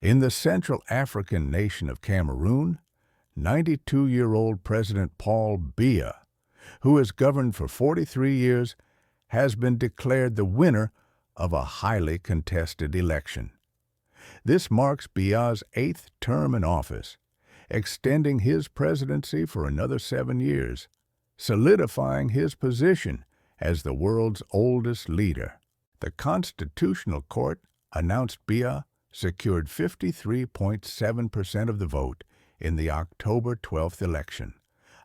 In the Central African nation of Cameroon, 92-year-old President Paul Biya, who has governed for 43 years, has been declared the winner of a highly contested election. This marks Biya's 8th term in office, extending his presidency for another 7 years, solidifying his position as the world's oldest leader. The Constitutional Court announced Biya secured 53.7% of the vote in the October 12th election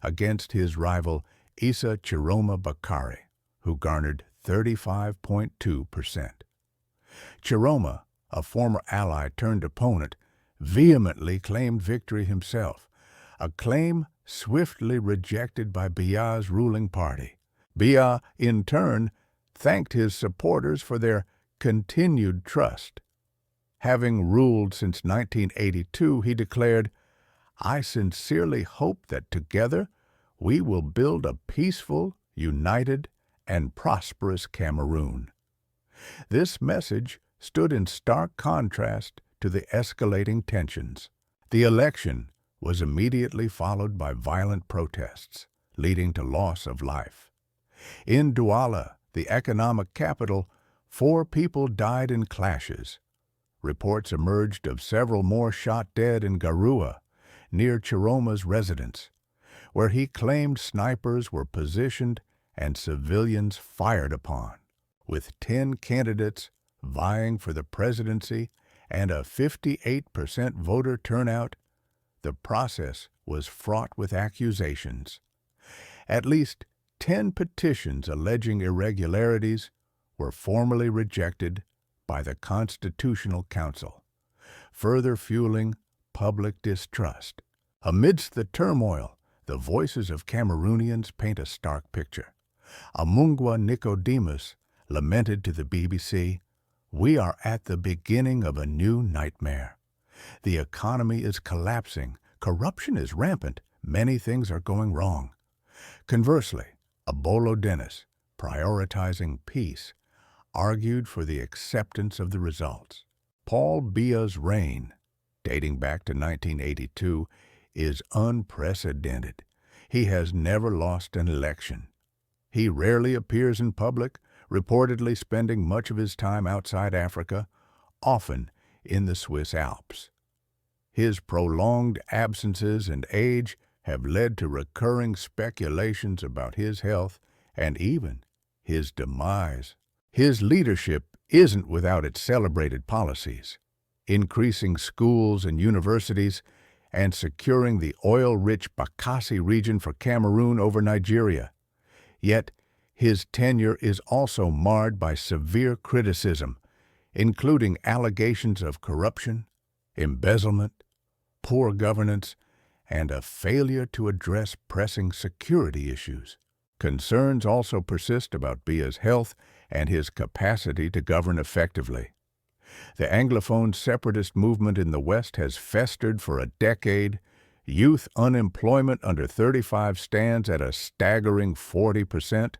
against his rival Issa Chiroma Bakari, who garnered 35.2%. Chiroma, a former ally turned opponent, vehemently claimed victory himself, a claim swiftly rejected by Biya's ruling party. Biya, in turn, thanked his supporters for their continued trust. Having ruled since 1982, he declared, "I sincerely hope that together we will build a peaceful, united, and prosperous Cameroon." This message stood in stark contrast to the escalating tensions. The election was immediately followed by violent protests, leading to loss of life. In Douala, the economic capital, 4 people died in clashes. Reports emerged of several more shot dead in Garoua, near Chiroma's residence, where he claimed snipers were positioned and civilians fired upon. With 10 candidates vying for the presidency and a 58% voter turnout, the process was fraught with accusations. At least 10 petitions alleging irregularities were formally rejected by the Constitutional Council, further fueling public distrust. Amidst the turmoil, the voices of Cameroonians paint a stark picture. Amungwa Nicodemus lamented to the BBC, "We are at the beginning of a new nightmare. The economy is collapsing, corruption is rampant, many things are going wrong." Conversely, Abolo Dennis, prioritizing peace, argued for the acceptance of the results. Paul Biya's reign, dating back to 1982, is unprecedented. He has never lost an election. He rarely appears in public, reportedly spending much of his time outside Africa, often in the Swiss Alps. His prolonged absences and age have led to recurring speculations about his health and even his demise. His leadership isn't without its celebrated policies, increasing schools and universities and securing the oil-rich Bakassi region for Cameroon over Nigeria. Yet, his tenure is also marred by severe criticism, including allegations of corruption, embezzlement, poor governance, and a failure to address pressing security issues. Concerns also persist about Biya's health and his capacity to govern effectively. The Anglophone separatist movement in the West has festered for a decade. Youth unemployment under 35 stands at a staggering 40%.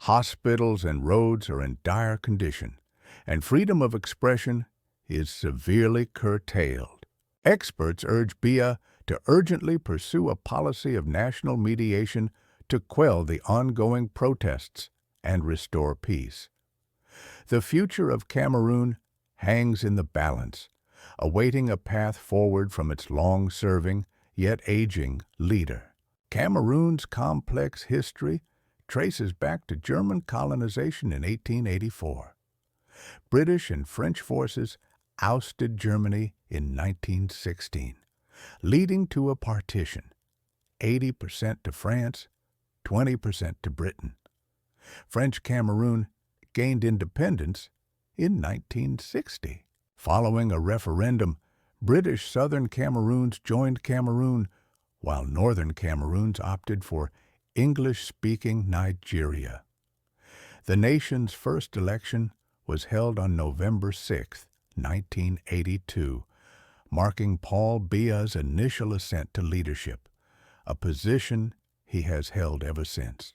Hospitals and roads are in dire condition, and freedom of expression is severely curtailed. Experts urge Biya to urgently pursue a policy of national mediation to quell the ongoing protests and restore peace. The future of Cameroon hangs in the balance, awaiting a path forward from its long-serving, yet aging leader. Cameroon's complex history traces back to German colonization in 1884. British and French forces ousted Germany in 1916, leading to a partition, 80% to France, 20% to Britain. French Cameroon gained independence in 1960. Following a referendum, British Southern Cameroons joined Cameroon, while Northern Cameroons opted for English-speaking Nigeria. The nation's first election was held on November 6, 1982, marking Paul Biya's initial ascent to leadership, a position he has held ever since.